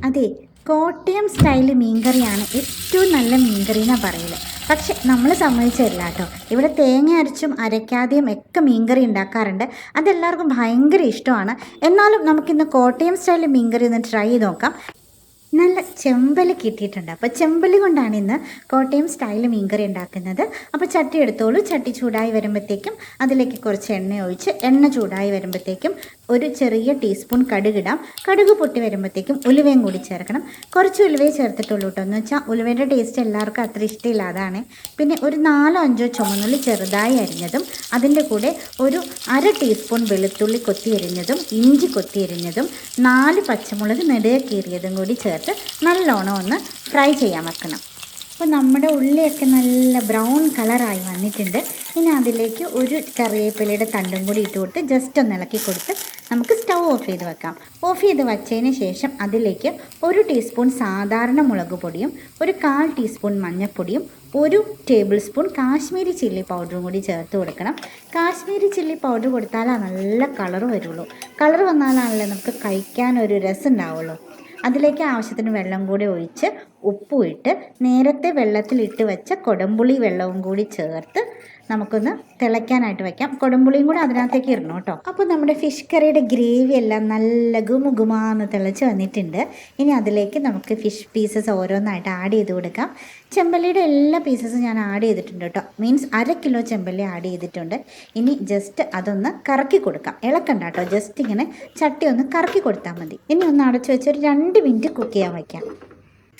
അതെ, കോട്ടയം സ്റ്റൈൽ മീൻകറിയാണ് ഏറ്റവും നല്ല മീൻകറി എന്നാണ് പറയല്. പക്ഷെ നമ്മൾ സമ്മതിച്ചില്ല കേട്ടോ. ഇവിടെ തേങ്ങ അരച്ചും അരയ്ക്കാതെയും ഒക്കെ മീൻകറി ഉണ്ടാക്കാറുണ്ട്. അതെല്ലാവർക്കും ഭയങ്കര ഇഷ്ടമാണ്. എന്നാലും നമുക്കിന്ന് കോട്ടയം സ്റ്റൈൽ മീൻകറി ഒന്ന് ട്രൈ ചെയ്ത് നോക്കാം. നല്ല ചെമ്പല്ലി കിട്ടിയിട്ടുണ്ട്. അപ്പോൾ ചെമ്പല്ലി കൊണ്ടാണ് ഇന്ന് കോട്ടയം സ്റ്റൈൽ മീൻകറി ഉണ്ടാക്കുന്നത്. അപ്പോൾ ചട്ടി എടുത്തോളൂ. ചട്ടി ചൂടായി വരുമ്പോഴത്തേക്കും അതിലേക്ക് കുറച്ച് എണ്ണ ഒഴിച്ച് എണ്ണ ചൂടായി വരുമ്പോഴത്തേക്കും ഒരു ചെറിയ ടീസ്പൂൺ കടുകിടാം. കടുക് പൊട്ടി വരുമ്പോഴത്തേക്കും ഉലുവയും കൂടി ചേർക്കണം. കുറച്ച് ഉലുവയെ ചേർത്തിട്ടുള്ളൂ കേട്ടോ. എന്ന് വെച്ചാൽ ഉലുവയുടെ ടേസ്റ്റ് എല്ലാവർക്കും അത്ര ഇഷ്ടമില്ല, അതാണ്. പിന്നെ ഒരു 4-5 ചുമന്നുള്ളി ചെറുതായി അരിഞ്ഞതും അതിൻ്റെ കൂടെ ഒരു അര ടീസ്പൂൺ വെളുത്തുള്ളി കൊത്തി അരിഞ്ഞതും ഇഞ്ചി കൊത്തി അരിഞ്ഞതും 4 പച്ചമുളക് നെടുകെ കീറിയതും കൂടി ചേർത്ത് നല്ലോണം ഒന്ന് ഫ്രൈ ചെയ്യാൻ വെക്കണം. അപ്പോൾ നമ്മുടെ ഉള്ളിയൊക്കെ നല്ല ബ്രൗൺ കളറായി വന്നിട്ടുണ്ട്. ഇനി അതിലേക്ക് ഒരു കറിവേപ്പിലയുടെ തണ്ടും കൂടി ഇട്ട് കൊടുത്ത് ജസ്റ്റ് ഒന്ന് ഇളക്കി കൊടുത്ത് നമുക്ക് സ്റ്റൗ ഓഫ് ചെയ്ത് വെക്കാം. ഓഫ് ചെയ്ത് വച്ചതിന് ശേഷം അതിലേക്ക് 1 ടീസ്പൂൺ സാധാരണ മുളക് പൊടിയും ഒരു 1/4 ടീസ്പൂൺ മഞ്ഞൾപ്പൊടിയും 1 ടേബിൾ സ്പൂൺ കാശ്മീരി ചില്ലി പൗഡറും കൂടി ചേർത്ത് കൊടുക്കണം. കാശ്മീരി ചില്ലി പൗഡർ കൊടുത്താലാണ് നല്ല കളർ വരുള്ളൂ. കളർ വന്നാലാണല്ലോ നമുക്ക് കഴിക്കാൻ ഒരു രസം ഉണ്ടാവുള്ളൂ. അതിലേക്ക് ആവശ്യത്തിന് വെള്ളം കൂടി ഒഴിച്ച് ഉപ്പും ഇട്ട് നേരത്തെ വെള്ളത്തിലിട്ട് വെച്ച കൊടംപുളി വെള്ളവും കൂടി ചേർത്ത് നമുക്കൊന്ന് തിളയ്ക്കാനായിട്ട് വയ്ക്കാം. കൊടംപുളിയും കൂടെ അതിനകത്തേക്ക് ഇടണം കേട്ടോ. അപ്പോൾ നമ്മുടെ ഫിഷ് കറിയുടെ ഗ്രേവി എല്ലാം നല്ല ഗുമുഗുമാന്ന് തിളച്ച് വന്നിട്ടുണ്ട്. ഇനി അതിലേക്ക് നമുക്ക് ഫിഷ് പീസസ് ഓരോന്നായിട്ട് ആഡ് ചെയ്ത് കൊടുക്കാം. ചെമ്പല്ലിയുടെ എല്ലാ പീസസും ഞാൻ ആഡ് ചെയ്തിട്ടുണ്ട് കേട്ടോ. മീൻസ് 1/2 കിലോ ചെമ്പല്ലി ആഡ് ചെയ്തിട്ടുണ്ട്. ഇനി ജസ്റ്റ് അതൊന്ന് കറക്കി കൊടുക്കാം. ഇളക്കണ്ട കേട്ടോ, ജസ്റ്റ് ഇങ്ങനെ ചട്ടി ഒന്ന് കറക്കി കൊടുത്താൽ മതി. ഇനി ഒന്ന് അടച്ചു വെച്ച് ഒരു 2 മിനിറ്റ് കുക്ക് ചെയ്യാൻ വയ്ക്കാം.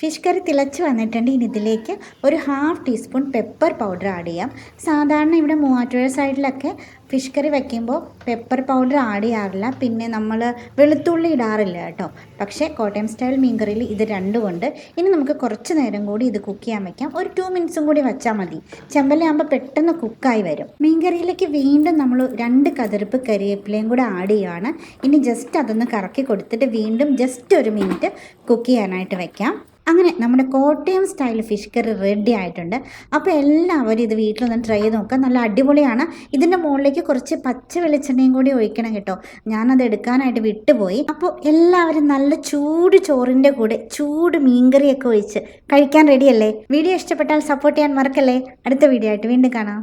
ഫിഷ് കറി തിളച്ച് വന്നിട്ടുണ്ട്. ഇനി ഇതിലേക്ക് ഒരു 1/2 ടീസ്പൂൺ പെപ്പർ പൗഡർ ആഡ് ചെയ്യാം. സാധാരണ ഇവിടെ മൂവാറ്റുപുഴ സൈഡിലൊക്കെ ഫിഷ് കറി വയ്ക്കുമ്പോൾ പെപ്പർ പൗഡർ ആഡ് ചെയ്യാറില്ല. പിന്നെ നമ്മൾ വെളുത്തുള്ളി ഇടാറില്ല കേട്ടോ. പക്ഷേ കോട്ടയം സ്റ്റൈൽ മീൻകറിയിൽ ഇത് രണ്ടും ഉണ്ട്. ഇനി നമുക്ക് കുറച്ച് നേരം കൂടി ഇത് കുക്ക് ചെയ്യാൻ വയ്ക്കാം. ഒരു 2 മിനിറ്റ്സും കൂടി വെച്ചാൽ മതി. ചെമ്പല്ലി ആകുമ്പോൾ പെട്ടെന്ന് കുക്കായി വരും. മീൻകറിയിലേക്ക് വീണ്ടും നമ്മൾ 2 കതിർപ്പ് കരിവേപ്പിലയും കൂടെ ആഡ് ചെയ്യുകയാണ്. ഇനി ജസ്റ്റ് അതൊന്ന് കറക്കി കൊടുത്തിട്ട് വീണ്ടും ജസ്റ്റ് 1 മിനിറ്റ് കുക്ക് ചെയ്യാനായിട്ട് വയ്ക്കാം. അങ്ങനെ നമ്മുടെ Kottayam style fish curry ready ആയിട്ടുണ്ട്. അപ്പോൾ എല്ലാവരും ഇത് വീട്ടിലൊന്ന് ട്രൈ ചെയ്ത് നോക്കുക. നല്ല അടിപൊളിയാണ്. ഇതിൻ്റെ മുകളിലേക്ക് കുറച്ച് പച്ച വെളിച്ചെണ്ണയും കൂടി ഒഴിക്കണം കേട്ടോ. ഞാനത് എടുക്കാനായിട്ട് വിട്ടുപോയി. അപ്പോൾ എല്ലാവരും നല്ല ചൂട് ചോറിൻ്റെ കൂടെ ചൂട് മീൻകറിയൊക്കെ ഒഴിച്ച് കഴിക്കാൻ റെഡിയല്ലേ? വീഡിയോ ഇഷ്ടപ്പെട്ടാൽ സപ്പോർട്ട് ചെയ്യാൻ മറക്കല്ലേ. അടുത്ത വീഡിയോ ആയിട്ട് വീണ്ടും കാണാം.